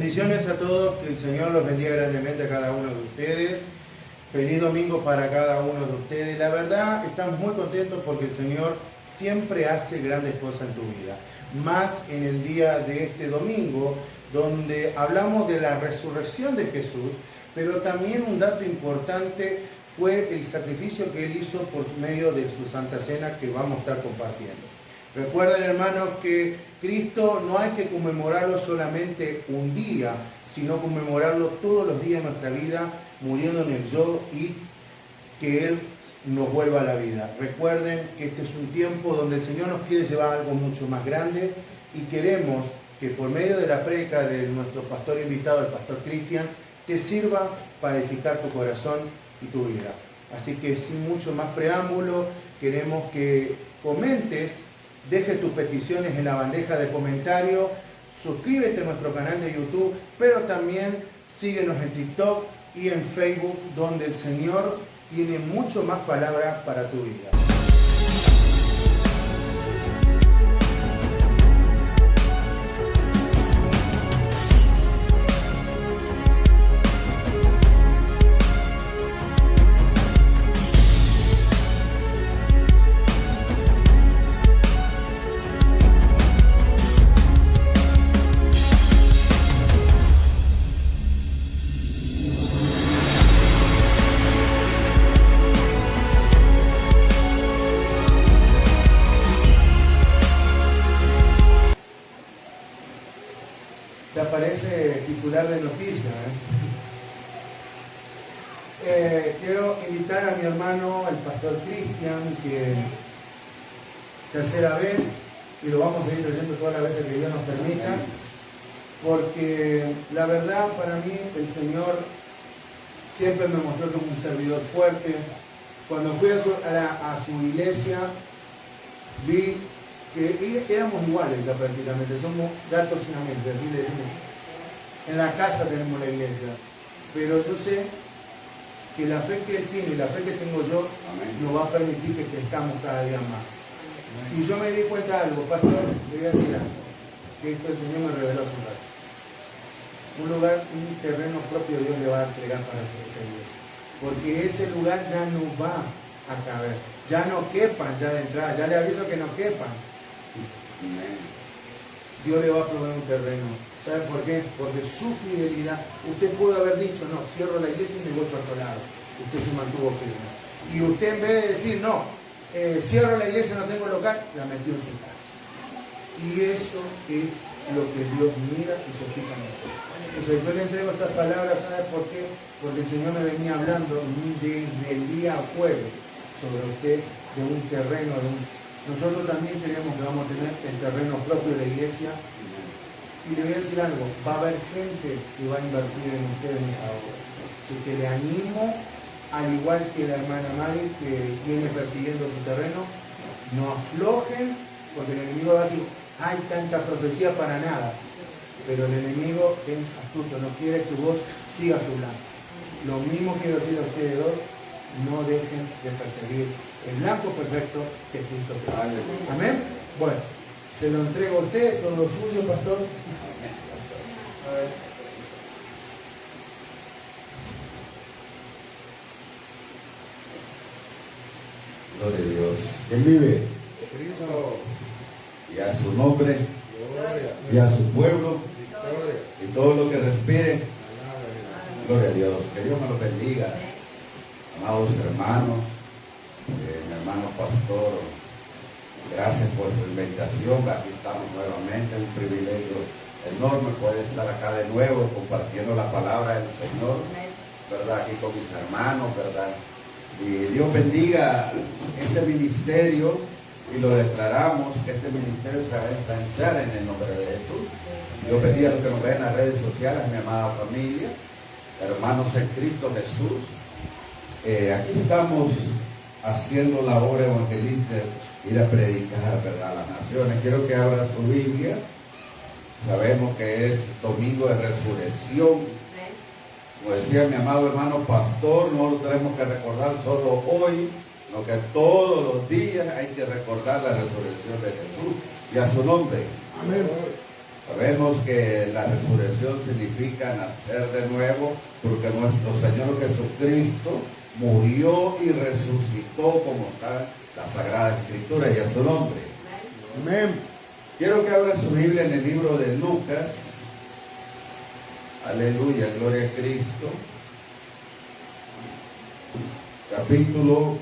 Bendiciones a todos, que el Señor los bendiga grandemente a cada uno de ustedes. Feliz domingo para cada uno de ustedes. La verdad, estamos muy contentos porque el Señor siempre hace grandes cosas en tu vida. Más en el día de este domingo, donde hablamos de la resurrección de Jesús, pero también un dato importante fue el sacrificio que Él hizo por medio de su Santa Cena que vamos a estar compartiendo. Recuerden, hermanos, que Cristo no hay que conmemorarlo solamente un día, sino conmemorarlo todos los días de nuestra vida, muriendo en el yo y que Él nos vuelva a la vida. Recuerden que este es un tiempo donde el Señor nos quiere llevar a algo mucho más grande y queremos que por medio de la prédica de nuestro pastor invitado, el pastor Cristian, te sirva para edificar tu corazón y tu vida. Así que sin mucho más preámbulo, queremos que comentes. Deje tus peticiones en la bandeja de comentarios, suscríbete a nuestro canal de YouTube, pero también síguenos en TikTok y en Facebook, donde el Señor tiene mucho más palabras para tu vida. Se aparece titular de noticias. Quiero invitar a mi hermano, el pastor Cristian, que tercera vez, y lo vamos a ir leyendo todas las veces que Dios nos permita, porque la verdad para mí el Señor siempre me mostró como un servidor fuerte. Cuando fui a su iglesia, vi que éramos iguales ya prácticamente, somos gatos sin mente, así le decimos. En la casa tenemos la iglesia, pero yo sé que la fe que él tiene y la fe que tengo yo nos va a permitir que crezcamos cada día más. Y yo me di cuenta de algo, pastor, le voy a decir algo, que esto el Señor me reveló hace un rato. Un lugar, un terreno propio Dios le va a entregar para esa iglesia, porque ese lugar ya no va a caber, ya no quepan ya de entrada, ya le aviso que no quepan. Dios le va a proveer un terreno. ¿Sabe por qué? Porque su fidelidad, usted pudo haber dicho, no, cierro la iglesia y me voy para otro lado. Usted se mantuvo firme. Y usted en vez de decir, no, cierro la iglesia, no tengo local, la metió en su casa. Y eso es lo que Dios mira y se fija en usted. Entonces yo le entrego estas palabras, ¿sabe por qué? Porque el Señor me venía hablando desde el día jueves sobre usted, de un terreno, nosotros también creemos que vamos a tener el terreno propio de la iglesia. Y le voy a decir algo, va a haber gente que va a invertir en ustedes en esa obra. Así que le animo, al igual que la hermana Mari, que viene persiguiendo su terreno, no aflojen, porque el enemigo va a decir, hay tanta profecía para nada. Pero el enemigo es astuto, no quiere que vos sigas su blanco. Lo mismo quiero decir a ustedes dos, no dejen de perseguir el blanco perfecto que es Cristo Jesús. Amén. Bueno, se lo entrego a usted, todo lo suyo, pastor. A ver. Gloria a Dios. ¿Quién vive? Cristo. Y a su nombre, Gloria. y a su pueblo, Gloria. y todo lo que respire. Gloria a Dios. Que Dios me lo bendiga. Amados hermanos, mi hermano pastor, gracias por su invitación. Aquí estamos nuevamente, un privilegio enorme poder estar acá de nuevo compartiendo la palabra del Señor, ¿verdad? Aquí con mis hermanos, ¿verdad? Y Dios bendiga este ministerio y lo declaramos que este ministerio se va a ensanchar en el nombre de Jesús. Dios bendiga a los que nos ven en las redes sociales, mi amada familia, hermanos en Cristo Jesús. Aquí estamos haciendo la obra evangelista, ir a predicar, ¿verdad?, a las naciones. Quiero que abra su Biblia. Sabemos que es domingo de resurrección. Como decía mi amado hermano pastor, no lo tenemos que recordar solo hoy, sino que todos los días hay que recordar la resurrección de Jesús y a su nombre. Amén. Sabemos que la resurrección significa nacer de nuevo, porque nuestro Señor Jesucristo murió y resucitó como tal la Sagrada Escritura y a su nombre. Amén. Quiero que abra su Biblia en el libro de Lucas. Aleluya, gloria a Cristo. Capítulo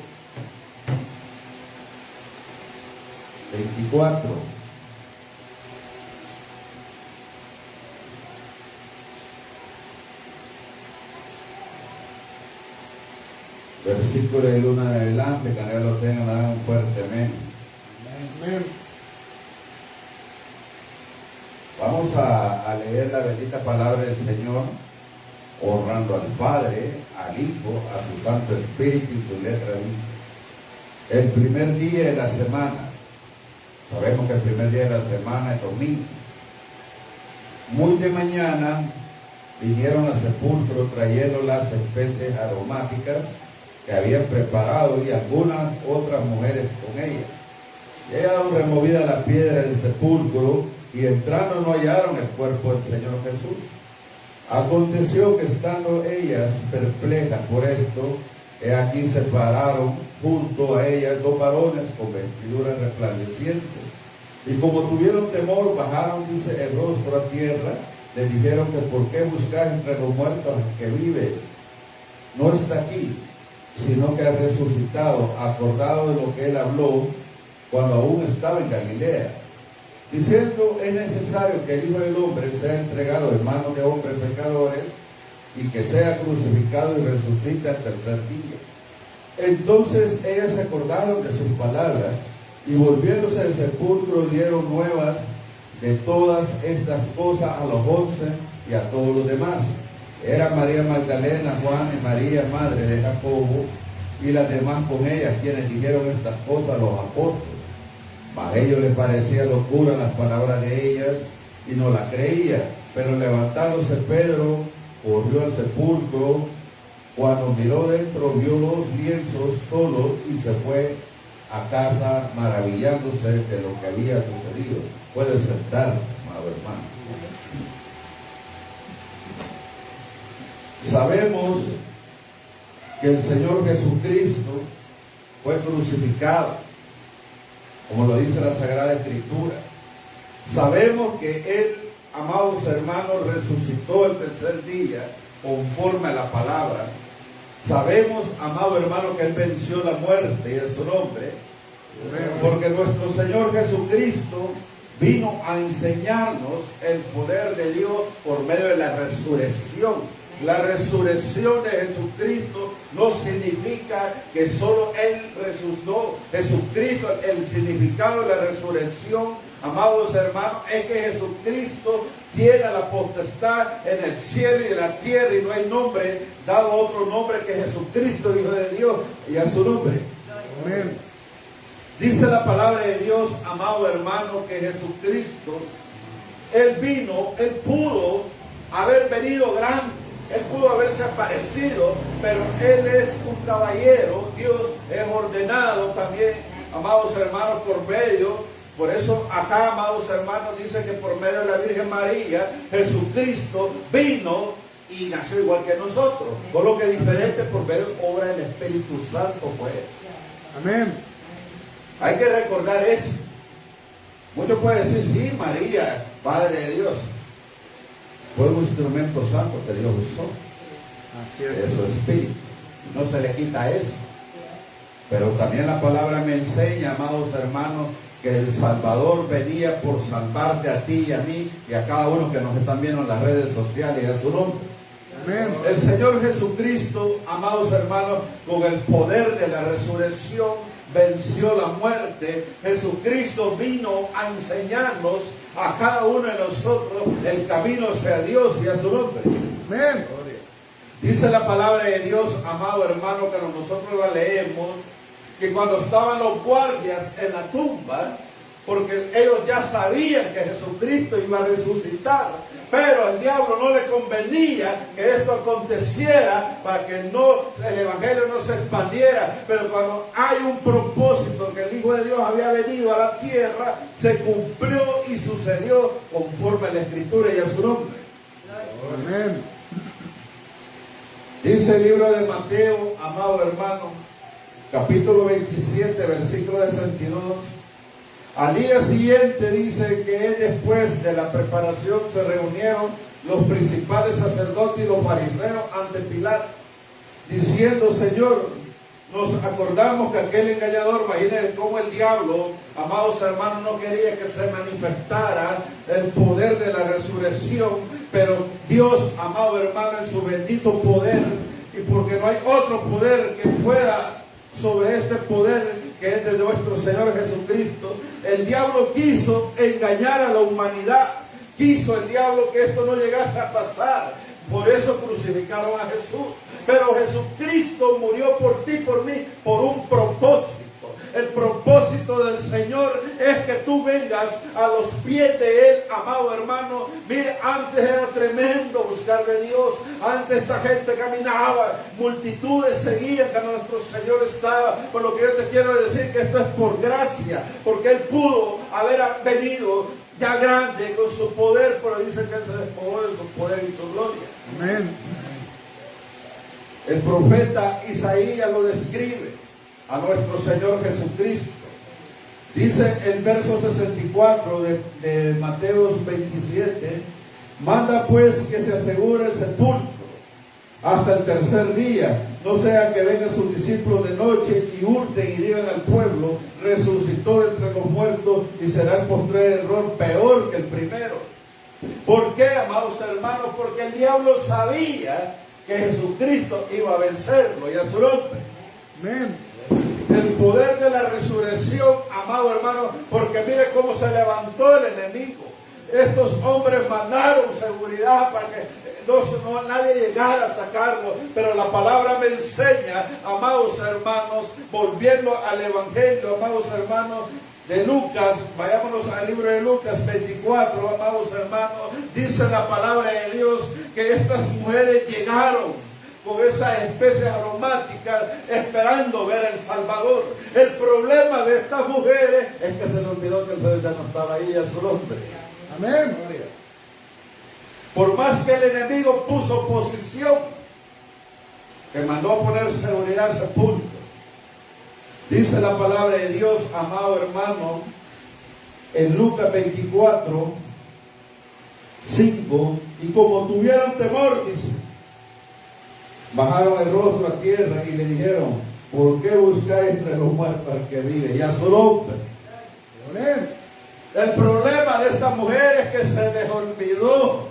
24. Versículo del 1 en adelante, que no lo tengan, hagan un fuerte amén. Amén. Vamos a leer la bendita palabra del Señor, honrando al Padre, al Hijo, a su Santo Espíritu, y su letra dice: el primer día de la semana, sabemos que el primer día de la semana es domingo, muy de mañana vinieron al sepulcro trayendo las especies aromáticas que habían preparado y algunas otras mujeres con ellas. Y hallaron removida la piedra del sepulcro, y entrando no hallaron el cuerpo del Señor Jesús. Aconteció que estando ellas perplejas por esto, he aquí se pararon junto a ellas dos varones con vestiduras resplandecientes. Y como tuvieron temor, bajaron, dice, el rostro a tierra. Les dijeron que por qué buscar entre los muertos al que vive. No está aquí, sino que ha resucitado, acordado de lo que él habló cuando aún estaba en Galilea, diciendo: es necesario que el Hijo del Hombre sea entregado en manos de hombres pecadores y que sea crucificado y resucite al tercer día. Entonces ellas se acordaron de sus palabras y volviéndose del sepulcro dieron nuevas de todas estas cosas a los 11 y a todos los demás. Era María Magdalena, Juan y María, madre de Jacobo, y las demás con ellas, quienes dijeron estas cosas a los apóstoles. Mas a ellos les parecía locura las palabras de ellas, y no las creían. Pero levantándose Pedro, corrió al sepulcro. Cuando miró dentro, vio los lienzos solos, y se fue a casa maravillándose de lo que había sucedido. Puede sentarse, amado hermano. Sabemos que el Señor Jesucristo fue crucificado, como lo dice la Sagrada Escritura. Sabemos que Él, amados hermanos, resucitó el tercer día, conforme a la palabra. Sabemos, amado hermano, que Él venció la muerte y en su nombre, porque nuestro Señor Jesucristo vino a enseñarnos el poder de Dios por medio de la resurrección. La resurrección de Jesucristo no significa que solo Él resucitó. Jesucristo, el significado de la resurrección, amados hermanos, es que Jesucristo tiene la potestad en el cielo y en la tierra, y no hay nombre dado otro nombre que Jesucristo, Hijo de Dios, y a su nombre. Amén. Dice la palabra de Dios, amado hermano, que Jesucristo, Él vino, Él pudo haber venido grande, Él pudo haberse aparecido, pero Él es un caballero. Dios es ordenado también, amados hermanos, por medio. Por eso acá, amados hermanos, dice que por medio de la Virgen María, Jesucristo vino y nació igual que nosotros. Por lo que es diferente por medio de obra del Espíritu Santo, pues. Amén. Hay que recordar eso. Muchos pueden decir: sí, María, Padre de Dios, fue un instrumento santo que Dios usó. Es su espíritu. No se le quita eso. Pero también la palabra me enseña, amados hermanos, que el Salvador venía por salvarte a ti y a mí y a cada uno que nos están viendo en las redes sociales, y a su nombre. Amén. El Señor Jesucristo, amados hermanos, con el poder de la resurrección, venció la muerte. Jesucristo vino a enseñarnos a cada uno de nosotros el camino hacia Dios y a su nombre. Amén. Dice la palabra de Dios, amado hermano, que nosotros la leemos, que cuando estaban los guardias en la tumba, porque ellos ya sabían que Jesucristo iba a resucitar, pero al diablo no le convenía que esto aconteciera para que el evangelio no se expandiera. Pero cuando hay un propósito, que el Hijo de Dios había venido a la tierra, se cumplió y sucedió conforme a la Escritura y a su nombre. Amén. Dice el libro de Mateo, amado hermano, capítulo 27, versículo 62. Al día siguiente dice que después de la preparación se reunieron los principales sacerdotes y los fariseos ante Pilato, diciendo: Señor, nos acordamos que aquel engañador, imagínense cómo el diablo, amados hermanos, no quería que se manifestara el poder de la resurrección, pero Dios, amado hermano, en su bendito poder, y porque no hay otro poder que pueda sobre este poder que es de nuestro Señor Jesucristo, el diablo quiso engañar a la humanidad, quiso el diablo que esto no llegase a pasar. Por eso crucificaron a Jesús. Pero Jesucristo murió por ti, por mí, por un propósito. El propósito del Señor es que tú vengas a los pies de Él, amado hermano. Mire, antes era tremendo buscar de Dios. Antes esta gente caminaba, multitudes seguían que nuestro Señor estaba. Por lo que yo te quiero decir que esto es por gracia, porque Él pudo haber venido ya grande con su poder, pero dice que Él se despojó de su poder y su gloria. Amén. El profeta Isaías lo describe a nuestro Señor Jesucristo. Dice el verso 64 de Mateo 27: manda pues que se asegure el sepulcro hasta el tercer día, no sea que vengan sus discípulos de noche y hurten y digan al pueblo: resucitó entre los muertos, y será el postrer error peor que el primero. ¿Por qué, amados hermanos? Porque el diablo sabía que Jesucristo iba a vencerlo y a su nombre. Amén. El poder de la resurrección, amado hermano, porque mire cómo se levantó el enemigo. Estos hombres mandaron seguridad para que nadie llegara a sacarlo, pero la palabra me enseña, amados hermanos, volviendo al evangelio, amados hermanos, de Lucas, vayámonos al libro de Lucas 24, amados hermanos, dice la palabra de Dios que estas mujeres llegaron con esas especies aromáticas esperando ver al Salvador. El problema de estas mujeres es que se les olvidó que el Señor ya no estaba ahí a su nombre. Amén. Por más que el enemigo puso oposición, que mandó a poner seguridad al sepulcro, dice la palabra de Dios, amado hermano, en Lucas 24, 5, y como tuvieron temor, dice, bajaron el rostro a tierra y le dijeron: ¿por qué buscáis entre los muertos al que vive y a su nombre? El problema de estas mujeres es que se les olvidó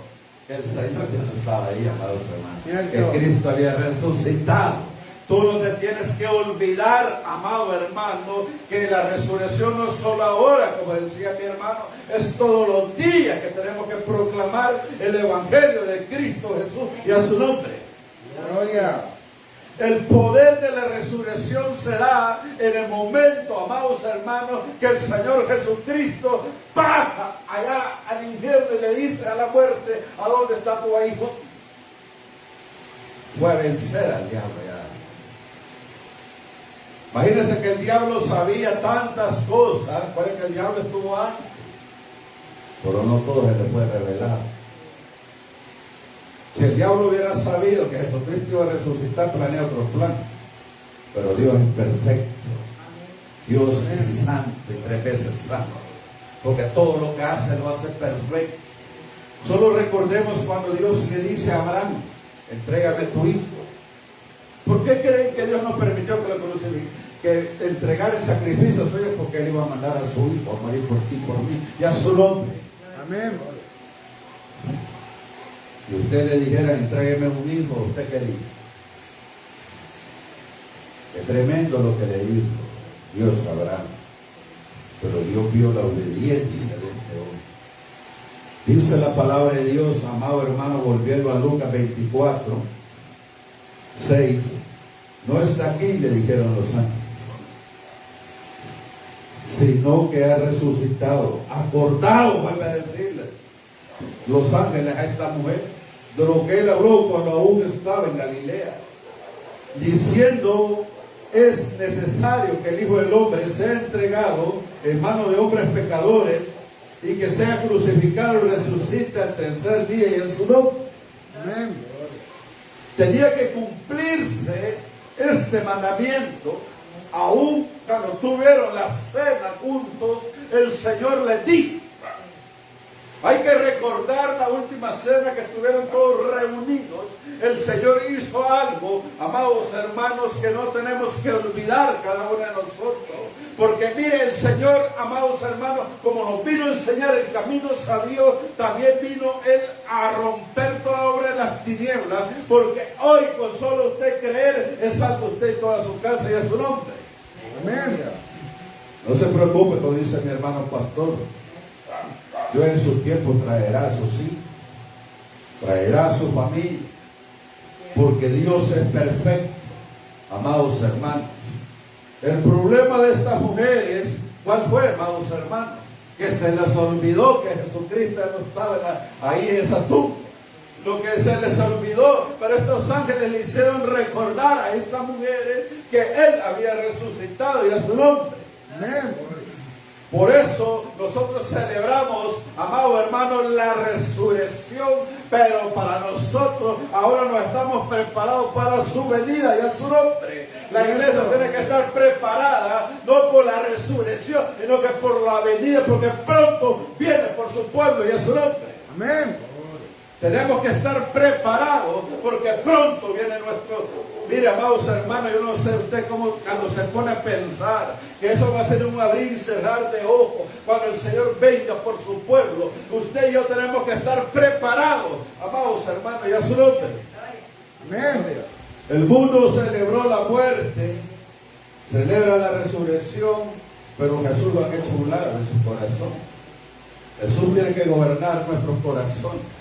que el Señor ya no estaba ahí, amados hermanos, que Cristo había resucitado. Tú no te tienes que olvidar, amado hermano, que la resurrección no es solo ahora, como decía mi hermano, es todos los días que tenemos que proclamar el evangelio de Cristo Jesús y a su nombre. Gloria. El poder de la resurrección será en el momento, amados hermanos, que el Señor Jesucristo baja allá al infierno y le dice a la muerte: ¿a dónde está tu hijo? Fue a vencer al diablo ya. Imagínense que el diablo sabía tantas cosas. ¿Cuál es que el diablo estuvo antes? Pero no todo se le fue revelado. Si el diablo hubiera sabido que Jesucristo iba a resucitar, planea otro plan. Pero Dios es perfecto. Dios es santo y 3 veces santo. Porque todo lo que hace lo hace perfecto. Solo recordemos cuando Dios le dice a Abraham: entrégame tu hijo. ¿Por qué creen que Dios no permitió que lo crucifiquen? Que entregara el sacrificio suyo, porque Él iba a mandar a su hijo a morir por ti, por mí y a su nombre. Amén. Si usted le dijera: entrégueme un hijo, ¿usted qué diría? Es tremendo lo que le dijo Dios a Abraham. Pero Dios vio la obediencia de este hombre. Dice la palabra de Dios, amado hermano, volviendo a Lucas 24, 6. No está aquí, le dijeron los ángeles, sino que ha resucitado. Acordado, vuelve a decirle. los ángeles a esta mujer de lo que él habló cuando aún estaba en Galilea, diciendo: es necesario que el Hijo del Hombre sea entregado en manos de hombres pecadores y que sea crucificado y resucite al tercer día, y en su nombre. Amén. Tenía que cumplirse este mandamiento. Aún cuando tuvieron la cena juntos, el Señor les dijo. Hay que recordar la última cena que estuvieron todos reunidos. El Señor hizo algo, amados hermanos, que no tenemos que olvidar cada uno de nosotros. Porque mire, el Señor, amados hermanos, como nos vino a enseñar el camino a Dios, también vino Él a romper toda obra de las tinieblas. Porque hoy, con solo usted creer, es salvo usted y toda su casa y a su nombre. Amén. No se preocupe, como dice mi hermano pastor. Dios en su tiempo traerá a sus hijos, traerá a su familia, porque Dios es perfecto, amados hermanos. El problema de estas mujeres, ¿cuál fue, amados hermanos? Que se les olvidó que Jesucristo no estaba ahí en esa tumba. Lo que se les olvidó, pero estos ángeles le hicieron recordar a estas mujeres que Él había resucitado y a su nombre. Amén. Por eso nosotros celebramos, amados hermanos, la resurrección, pero para nosotros ahora nos estamos preparados para su venida y a su nombre. La iglesia tiene que estar preparada, no por la resurrección, sino que por la venida, porque pronto viene por su pueblo y a su nombre. Amén. Tenemos que estar preparados porque pronto viene nuestro... Mire, amados hermanos, yo no sé usted cómo cuando se pone a pensar que eso va a ser un abrir y cerrar de ojos cuando el Señor venga por su pueblo. Usted y yo tenemos que estar preparados, amados hermanos, y a su nombre. Amén. El mundo celebró la muerte, celebra la resurrección, pero Jesús lo ha hecho a un lado en su corazón. Jesús tiene que gobernar nuestros corazones.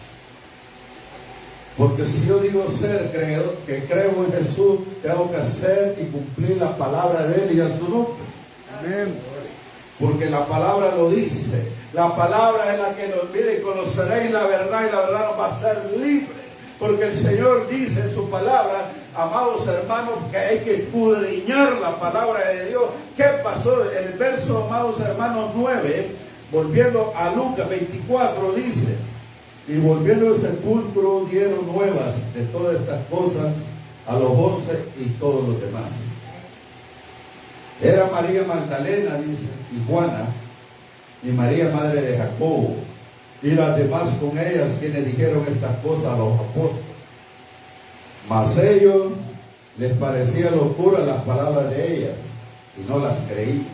Porque si yo digo que creo en Jesús, tengo que hacer y cumplir la palabra de Él y a su nombre. Amén. Porque la palabra lo dice. La palabra es la que nos mire y conoceréis la verdad, y la verdad nos va a hacer libres. Porque el Señor dice en su palabra, amados hermanos, que hay que escudriñar la palabra de Dios. ¿Qué pasó? El verso, amados hermanos, 9, volviendo a Lucas 24, dice: y volviendo al sepulcro dieron nuevas de todas estas cosas a los 11 y todos los demás. Era María Magdalena, dice, y Juana, y María madre de Jacobo, y las demás con ellas, quienes dijeron estas cosas a los apóstoles. Mas ellos les parecía locura las palabras de ellas, y no las creían.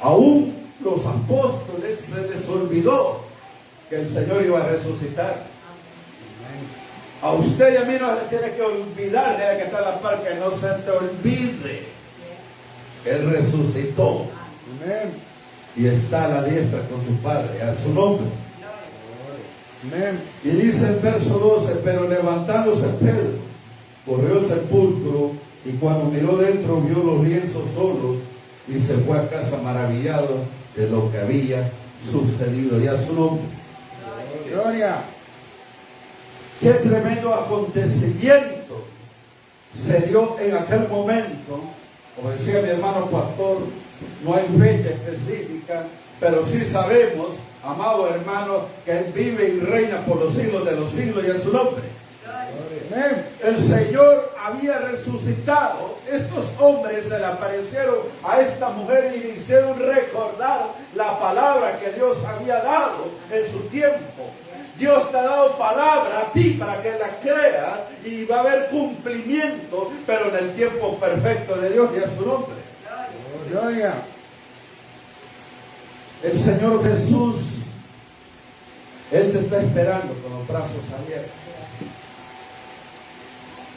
Aún los apóstoles se les olvidó que el Señor iba a resucitar. A usted y a mí no se tiene que olvidar, de que está la par, que no se te olvide. Él resucitó. Amén. Y está a la diestra con su Padre, a su nombre. Amén. Y dice el verso 12: pero levantándose Pedro, corrió al sepulcro, y cuando miró dentro vio los lienzos solos, y se fue a casa maravillado de lo que había sucedido, y a su nombre. Gloria. Qué tremendo acontecimiento se dio en aquel momento. Como decía mi hermano pastor, no hay fecha específica, pero sí sabemos, amado hermano, que Él vive y reina por los siglos de los siglos, y en su nombre. Amén. El Señor había resucitado. Estos hombres se le aparecieron a esta mujer y le hicieron recordar la palabra que Dios había dado en su tiempo. Dios te ha dado palabra a ti para que la creas, y va a haber cumplimiento, pero en el tiempo perfecto de Dios y a su nombre. Gloria. El Señor Jesús, Él te está esperando con los brazos abiertos.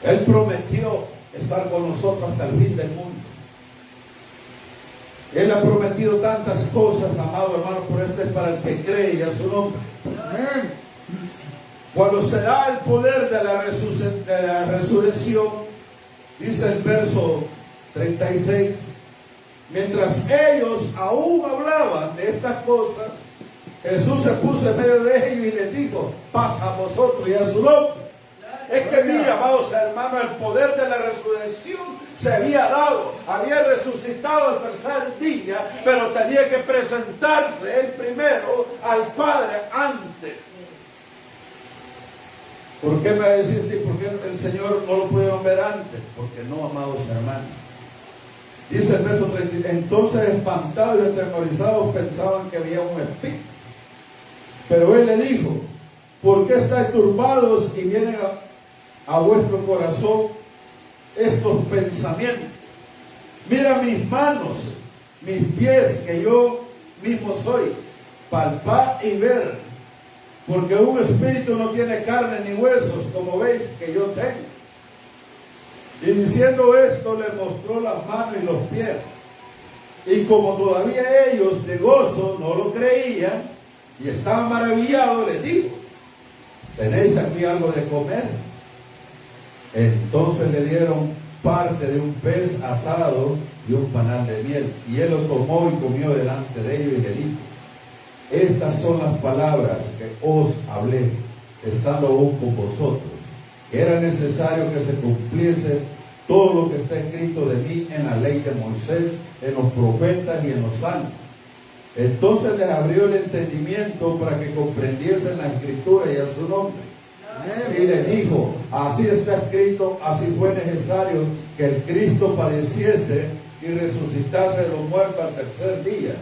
Él prometió estar con nosotros hasta el fin del mundo. Él ha prometido tantas cosas, amado hermano, por esto es para el que cree y a su nombre. Amén. Cuando se da el poder de la resurrección, dice el verso 36, mientras ellos aún hablaban de estas cosas, Jesús se puso en medio de ellos y les dijo: paz a vosotros y a su nombre. Es que mira, amados hermanos, el poder de la resurrección se había dado, había resucitado al tercer día, pero tenía que presentarse él primero al Padre antes. ¿Por qué me va a decir por qué el Señor no lo pudieron ver antes? Porque no, amados hermanos. Dice el verso 30, entonces espantados y atemorizados pensaban que había un espíritu. Pero él le dijo: ¿por qué estáis turbados y vienen a vuestro corazón estos pensamientos? Mira mis manos, mis pies, que yo mismo soy. Palpad y ver, porque un espíritu no tiene carne ni huesos, como veis que yo tengo. Y diciendo esto, le mostró las manos y los pies. Y como todavía ellos de gozo no lo creían y estaban maravillados, les dijo: ¿tenéis aquí algo de comer? Entonces le dieron parte de un pez asado y un panal de miel. Y él lo tomó y comió delante de ellos y le dijo: estas son las palabras que os hablé, estando aún con vosotros, que era necesario que se cumpliese todo lo que está escrito de mí en la ley de Moisés, en los profetas y en los santos. Entonces les abrió el entendimiento para que comprendiesen la escritura y a su nombre. Y le dijo: así está escrito, así fue necesario que el Cristo padeciese y resucitase de los muertos al tercer día,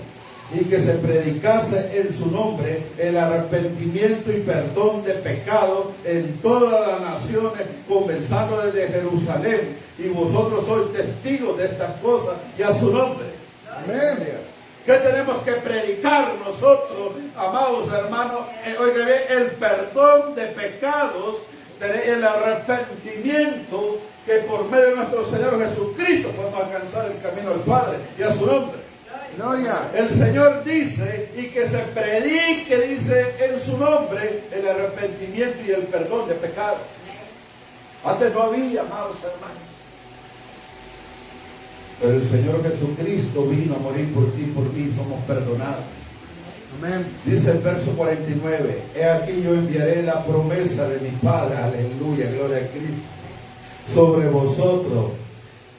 y que se predicase en su nombre el arrepentimiento y perdón de pecados en todas las naciones, comenzando desde Jerusalén. Y vosotros sois testigos de estas cosas y a su nombre. Amén. ¿Qué tenemos que predicar nosotros, amados hermanos? Oiga, el perdón de pecados, el arrepentimiento, que por medio de nuestro Señor Jesucristo podemos alcanzar el camino del Padre y a su nombre. Gloria. El Señor dice, y que se predique, dice, en su nombre el arrepentimiento y el perdón de pecados. Antes no había, amados hermanos. Pero el Señor Jesucristo vino a morir por ti y por mí, somos perdonados. Amén. Dice el verso 49, he aquí yo enviaré la promesa de mi Padre, aleluya, gloria a Cristo, sobre vosotros,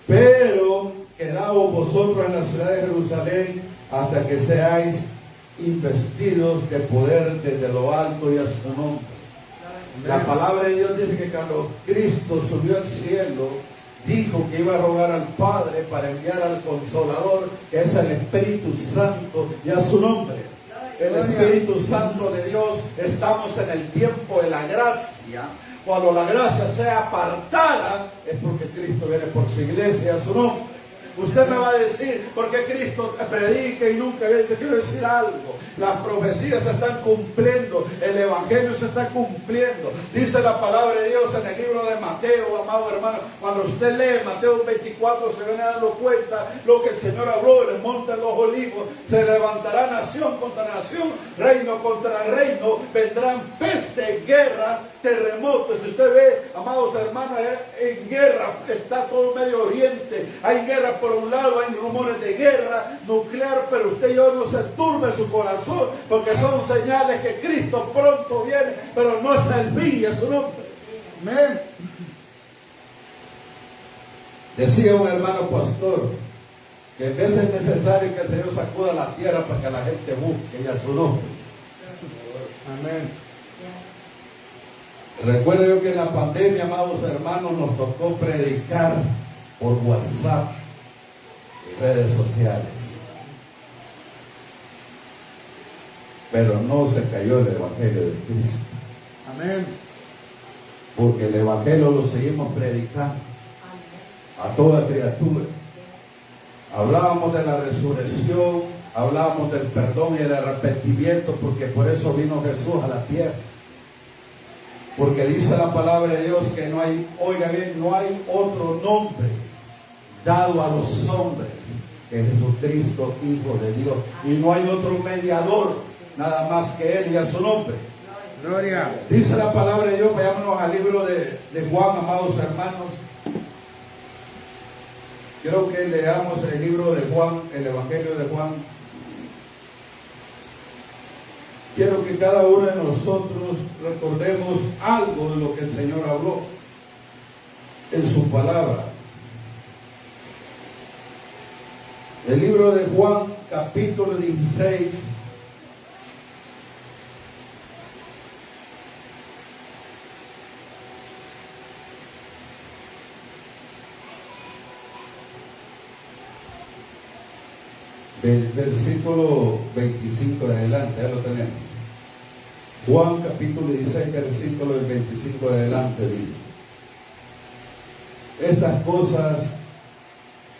pero quedaos vosotros en la ciudad de Jerusalén hasta que seáis investidos de poder desde lo alto y a su nombre. La palabra de Dios dice que cuando Cristo subió al cielo, dijo que iba a rogar al Padre para enviar al Consolador, que es el Espíritu Santo, y a su nombre. El Espíritu Santo de Dios, estamos en el tiempo de la gracia. Cuando la gracia sea apartada, es porque Cristo viene por su iglesia, a su nombre. Usted me va a decir, ¿por qué Cristo predica y nunca viene? Te quiero decir algo. Las profecías se están cumpliendo, el Evangelio se está cumpliendo. Dice la palabra de Dios en el libro de Mateo, amado hermano. Cuando usted lee Mateo 24, se viene dando cuenta lo que el Señor habló en el monte de los olivos. Se levantará nación contra nación, reino contra reino, vendrán peste, guerras, terremotos. Si usted ve, amados hermanos, en guerra está todo Medio Oriente. Hay guerra por un lado, hay rumores de guerra nuclear, pero usted y yo no se turbe su corazón, porque son señales que Cristo pronto viene, pero no es el fin, su nombre. Amén. Decía un hermano pastor que en vez es necesario que el Señor sacuda la tierra para que la gente busque y a su nombre. Amén. Recuerdo yo que en la pandemia, amados hermanos, nos tocó predicar por WhatsApp y redes sociales. Pero no se cayó el Evangelio de Cristo. Amén. Porque el Evangelio lo seguimos predicando a toda criatura. Hablábamos de la resurrección, hablábamos del perdón y el arrepentimiento, porque por eso vino Jesús a la tierra. Porque dice la palabra de Dios que no hay, oiga bien, no hay otro nombre dado a los hombres que Jesucristo, Hijo de Dios. Y no hay otro mediador, nada más que Él y a su nombre. Gloria. Dice la palabra de Dios, vayámonos al libro de Juan, amados hermanos. Quiero que leamos el libro de Juan, el Evangelio de Juan. quiero que cada uno de nosotros recordemos algo de lo que el Señor habló en su palabra. El libro de Juan, capítulo 16. Del versículo 25 de adelante, ya lo tenemos. Juan capítulo 16, versículo del 25 de adelante dice: estas cosas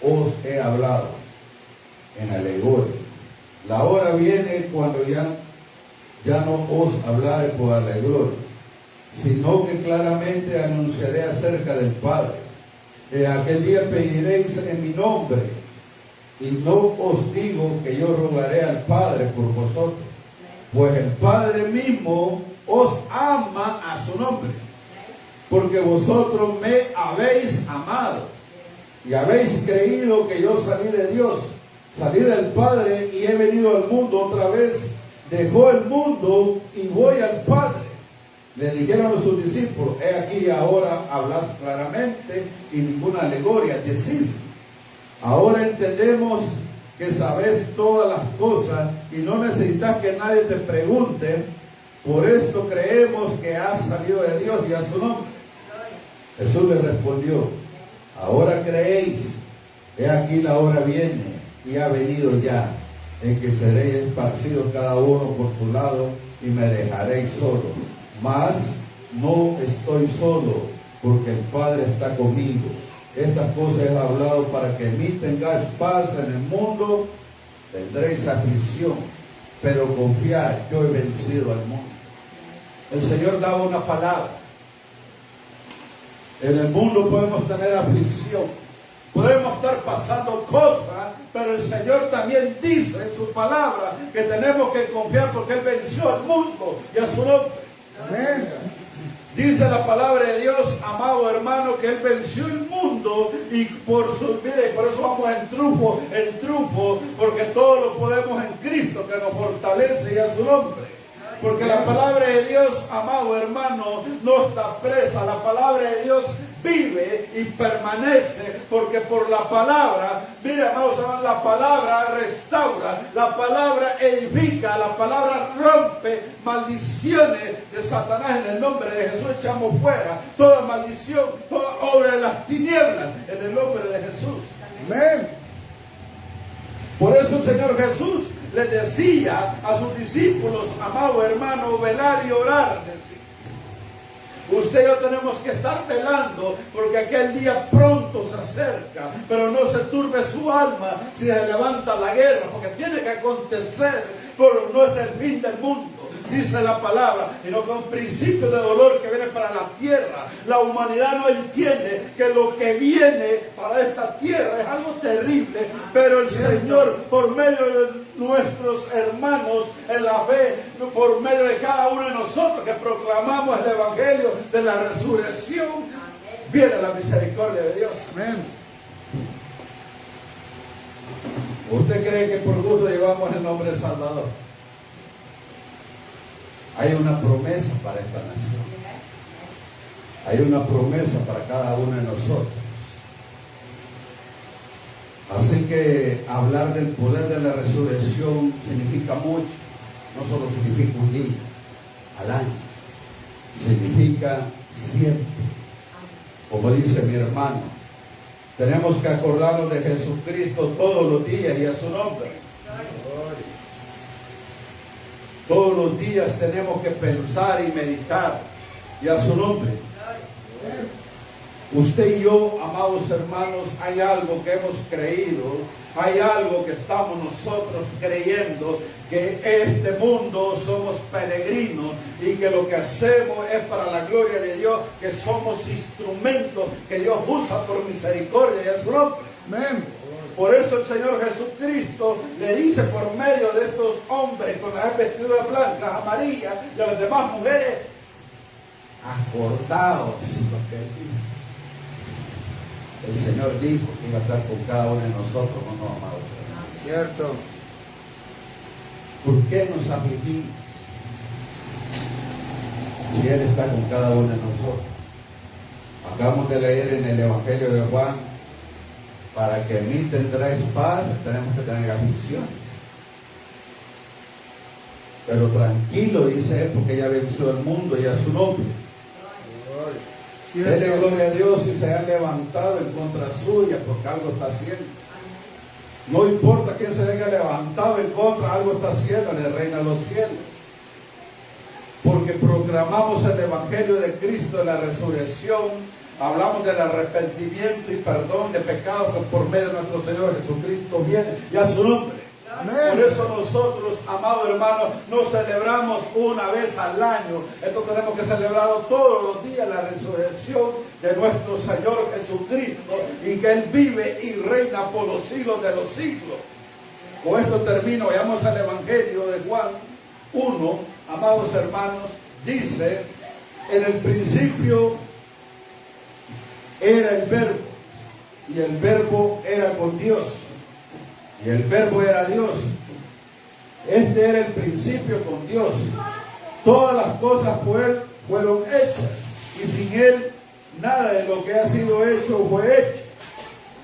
os he hablado en alegoría. La hora viene cuando ya no os hablaré por alegoría, sino que claramente anunciaré acerca del Padre. En aquel día pediréis en mi nombre, y no os digo que yo rogaré al Padre por vosotros, pues el Padre mismo os ama a su nombre, porque vosotros me habéis amado y habéis creído que yo salí de Dios, salí del Padre y he venido al mundo otra vez. Dejó el mundo y voy al Padre. Le dijeron a sus discípulos: he aquí ahora hablas claramente y ninguna alegoría decís. Ahora entendemos que sabes todas las cosas y no necesitas que nadie te pregunte. Por esto creemos que has salido de Dios y a su nombre. Jesús le respondió: ahora creéis. He aquí la hora viene y ha venido ya, en que seréis esparcidos cada uno por su lado y me dejaréis solo. Mas no estoy solo, porque el Padre está conmigo. Estas cosas he hablado para que en mí tengáis paz. En el mundo tendréis aflicción, pero confiad, yo he vencido al mundo. El Señor daba una palabra. En el mundo podemos tener aflicción, podemos estar pasando cosas, pero el Señor también dice en su palabra que tenemos que confiar porque Él venció al mundo y a su nombre. Amén. Dice la palabra de Dios, amado hermano, que Él venció el mundo y por eso vamos en triunfo, porque todo lo podemos en Cristo que nos fortalece y a su nombre. Porque la palabra de Dios, amado hermano, no está presa. La palabra de Dios vive y permanece, porque por la palabra, mira, amados hermanos, la palabra restaura, la palabra edifica, la palabra rompe maldiciones de Satanás. En el nombre de Jesús echamos fuera toda maldición, toda obra de las tinieblas, en el nombre de Jesús. Amén. Por eso el Señor Jesús les decía a sus discípulos: amado hermano, velar y orar. Usted y yo tenemos que estar velando, porque aquel día pronto se acerca. Pero no se turbe su alma si se levanta la guerra, porque tiene que acontecer, pero no es el fin del mundo. Dice la palabra, sino que un principio de dolor que viene para la tierra. La humanidad no entiende que lo que viene para esta tierra es algo terrible, pero el Señor, por medio de nuestros hermanos en la fe, por medio de cada uno de nosotros que proclamamos el evangelio de la resurrección, viene la misericordia de Dios. Amén. ¿Usted cree que por gusto llevamos el nombre de Salvador? Hay una promesa para esta nación. Hay una promesa para cada uno de nosotros. Así que hablar del poder de la resurrección significa mucho. No solo significa un día al año, significa siempre. Como dice mi hermano, tenemos que acordarnos de Jesucristo todos los días y a su nombre. Todos los días tenemos que pensar y meditar y a su nombre. Usted y yo, amados hermanos, hay algo que hemos creído, hay algo que estamos nosotros creyendo, que este mundo somos peregrinos y que lo que hacemos es para la gloria de Dios, que somos instrumentos que Dios usa por misericordia y a su nombre. Amén. Por eso el Señor Jesucristo le dice por medio de estos hombres con las vestiduras blancas, amarillas y a las demás mujeres: acordaos lo que Él dijo. El Señor dijo que iba a estar con cada uno de nosotros, ¿o no, amados hermanos? Cierto. ¿Por qué nos afligimos? si Él está con cada uno de nosotros. Acabamos de leer en el Evangelio de Juan, para que en mí tendráis paz, tenemos que tener aflicciones. Pero tranquilo, dice Él, porque ya venció el mundo y a su nombre. Dele gloria a Dios si se ha levantado en contra suya, porque algo está haciendo. No importa quién se haya levantado en contra, algo está haciendo en el reino de los cielos. Porque proclamamos el Evangelio de Cristo de la resurrección, hablamos del arrepentimiento y perdón de pecados que por medio de nuestro Señor Jesucristo viene y a su nombre. Amén. Por eso nosotros, amados hermanos, nos celebramos una vez al año. Esto tenemos que celebrarlo todos los días, la resurrección de nuestro Señor Jesucristo, y que Él vive y reina por los siglos de los siglos. Con esto termino. Veamos el Evangelio de Juan 1, amados hermanos. Dice: en el principio era el Verbo, y el Verbo era con Dios, y el Verbo era Dios. Este era el principio con Dios. Todas las cosas por Él fueron hechas, y sin Él nada de lo que ha sido hecho fue hecho.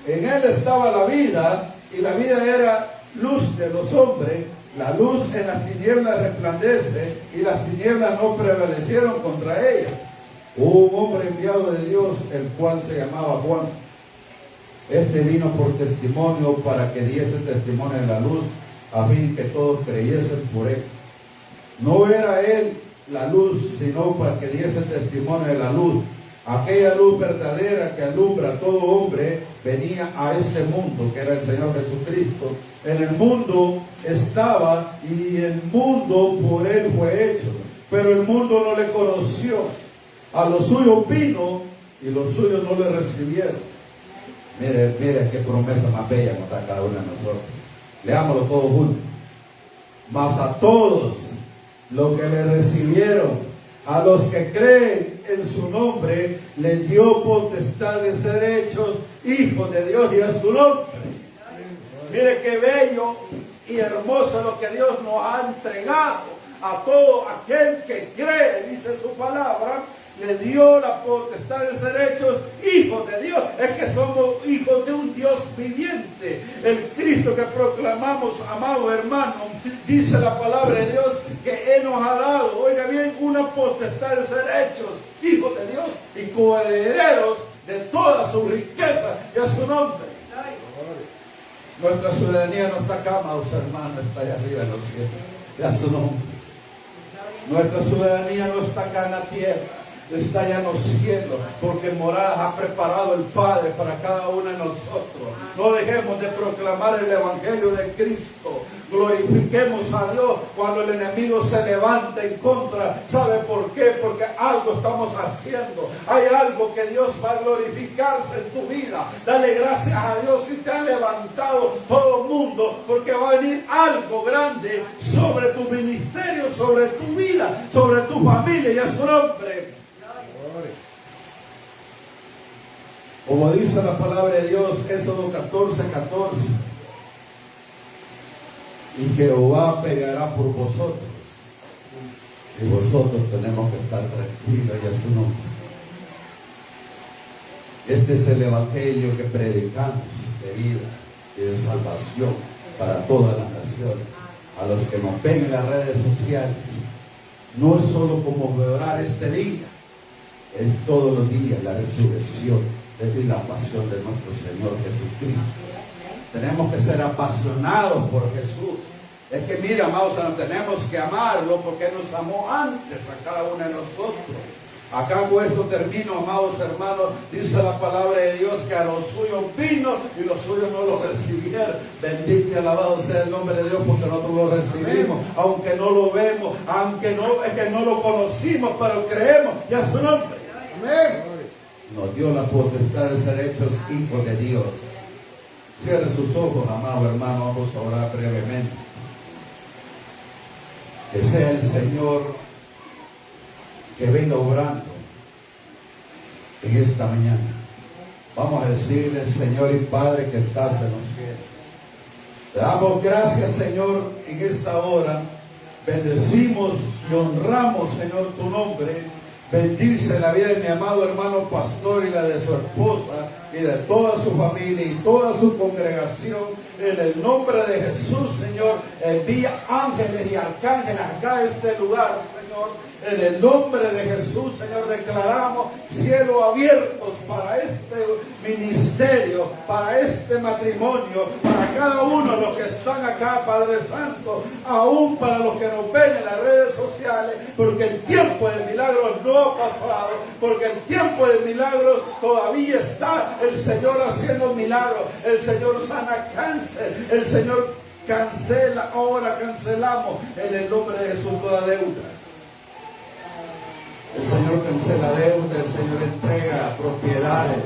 En Él estaba la vida, y la vida era luz de los hombres. La luz en las tinieblas resplandece, y las tinieblas no prevalecieron contra ella. Hubo un hombre enviado de Dios, el cual se llamaba Juan. Este vino por testimonio, para que diese testimonio de la luz, a fin que todos creyesen por él. No era él la luz, sino para que diese testimonio de la luz. Aquella luz verdadera que alumbra a todo hombre venía a este mundo, que era el Señor Jesucristo. En el mundo estaba, y el mundo por él fue hecho, pero el mundo no le conoció. A los suyos vino, y los suyos no le recibieron. Mire qué promesa más bella nos da cada uno de nosotros. Leámoslo todos juntos. Mas a todos los que le recibieron, a los que creen en su nombre, les dio potestad de ser hechos hijos de Dios, y a su nombre. Mire qué bello y hermoso lo que Dios nos ha entregado a todo aquel que cree, dice su palabra. Le dio la potestad de ser hechos hijos de Dios. Es que somos hijos de un Dios viviente. El Cristo que proclamamos, amado hermano, dice la palabra de Dios que Él nos ha dado, oiga bien, una potestad de ser hechos hijos de Dios y coherederos de toda su riqueza y a su nombre. Nuestra ciudadanía no está acá, amados hermanos, está allá arriba en los cielos y a su nombre. Nuestra ciudadanía no está acá en la tierra, está allá en los cielos, porque moradas ha preparado el Padre para cada uno de nosotros. No dejemos de proclamar el Evangelio de Cristo. Glorifiquemos a Dios cuando el enemigo se levanta en contra. ¿Sabe por qué? Porque algo estamos haciendo. Hay algo que Dios va a glorificarse en tu vida. Dale gracias a Dios si te ha levantado todo el mundo, porque va a venir algo grande sobre tu ministerio, sobre tu vida, sobre tu familia y a su nombre. Como dice la palabra de Dios, Éxodo 14:14. Y Jehová peleará por vosotros, y vosotros tenemos que estar tranquilos y a su nombre. Este es el evangelio que predicamos de vida y de salvación para todas las naciones. A los que nos ven en las redes sociales, no es solo conmemorar este día, es todos los días la resurrección y la pasión de nuestro Señor Jesucristo. Tenemos que ser apasionados por Jesús. Es que mira, amados, tenemos que amarlo porque nos amó antes a cada uno de nosotros. Acá con esto termino, amados hermanos. Dice la palabra de Dios que a los suyos vino y los suyos no lo recibieron. Bendito y alabado sea el nombre de Dios, porque nosotros lo recibimos. Amén. Aunque no lo vemos, aunque no, es que no lo conocimos, pero creemos y a su nombre. Amén. Nos dio la potestad de ser hechos hijos de Dios. Cierre sus ojos, amado hermano, vamos a orar brevemente. Que sea el Señor que venga obrando en esta mañana. Vamos a decirle, Señor y Padre que estás en los cielos. Te damos gracias, Señor, en esta hora. Bendecimos y honramos, Señor, tu nombre. Bendice la vida de mi amado hermano pastor y la de su esposa y de toda su familia y toda su congregación. En el nombre de Jesús, Señor, envía ángeles y arcángeles acá a este lugar, Señor. En el nombre de Jesús, Señor, declaramos cielos abiertos para este ministerio, para este matrimonio, para cada uno de los que están acá, Padre Santo, aún para los que nos ven en las redes sociales, porque el tiempo de milagros no ha pasado, porque el tiempo de milagros todavía está. El Señor haciendo milagros, el Señor sana cáncer, el Señor cancela, ahora cancelamos en el nombre de Jesús toda deuda. El Señor cancela deuda, el Señor entrega propiedades.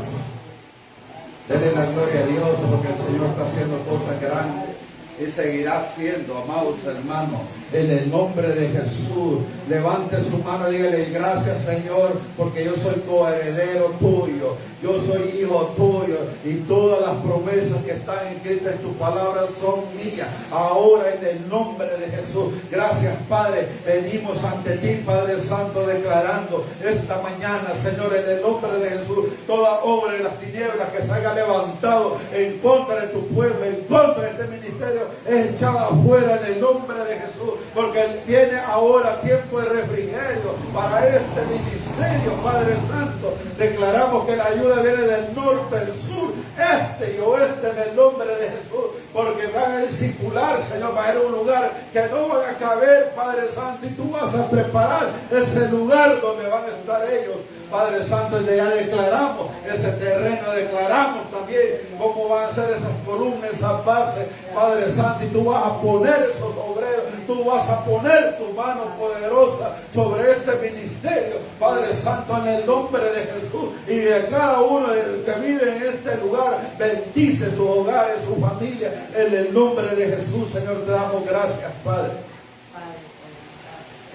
Denle la gloria a Dios porque el Señor está haciendo cosas grandes y seguirá haciendo, amados hermanos. En el nombre de Jesús, levante su mano y dígale: gracias, Señor, porque yo soy coheredero tuyo, yo soy hijo tuyo, y todas las promesas que están escritas en tu palabra son mías. Ahora, en el nombre de Jesús, gracias, Padre, venimos ante ti, Padre Santo, declarando esta mañana, Señor, en el nombre de Jesús, toda obra de las tinieblas que se haya levantado en contra de tu pueblo, en contra de este ministerio, es echada afuera en el nombre de Jesús. Porque viene ahora tiempo de refrigerio para este ministerio, Padre Santo. Declaramos que la ayuda viene del norte, del sur, este y oeste en el nombre de Jesús. Porque van a discipular, Señor, va a ir a un lugar que no van a caber, Padre Santo. Y tú vas a preparar ese lugar donde van a estar ellos, Padre Santo. Y ya declaramos ese terreno, declaramos también cómo van a ser esas columnas, esas bases, Padre Santo. Y tú vas a poner esos obreros, tú vas a poner tu mano poderosa sobre este ministerio, Padre Santo, en el nombre de Jesús. Y de cada uno que vive en este lugar, bendice sus hogares, su familia, en el nombre de Jesús. Señor, te damos gracias, Padre.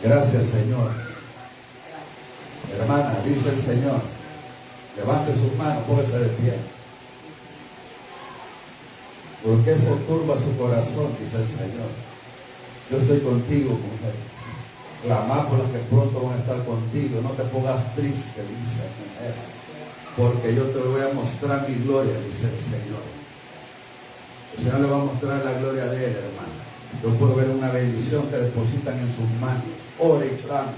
Gracias, Señor. Hermana, dice el Señor, levante sus manos, póngase de pie. ¿Por qué se turba su corazón? Dice el Señor. Yo estoy contigo, mujer. Clamá por las que pronto van a estar contigo. No te pongas triste, dice la mujer, porque yo te voy a mostrar mi gloria, dice el Señor. El Señor le va a mostrar la gloria de Él, hermano. Yo puedo ver una bendición que depositan en sus manos. Ore y clame,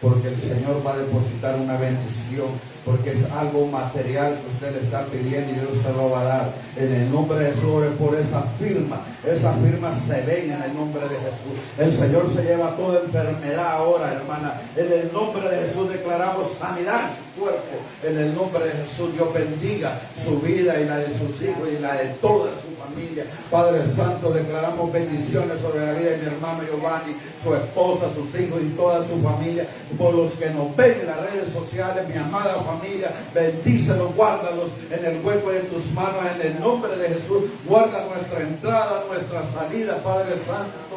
porque el Señor va a depositar una bendición, porque es algo material que usted le está pidiendo y Dios se lo va a dar. En el nombre de Jesús, ore por esa firma. Esas firmas se ven en el nombre de Jesús. El Señor se lleva toda enfermedad ahora, hermana. En el nombre de Jesús declaramos sanidad en su cuerpo. En el nombre de Jesús, Dios bendiga su vida y la de sus hijos y la de toda su familia. Padre Santo, declaramos bendiciones sobre la vida de mi hermano Giovanni, su esposa, sus hijos y toda su familia. Por los que nos ven en las redes sociales, mi amada familia, bendícelos, guárdalos en el hueco de tus manos, en el nombre de Jesús. Guarda nuestra entrada, nuestra salida, Padre Santo.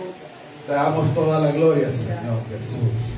Te damos toda la gloria, Señor Jesús.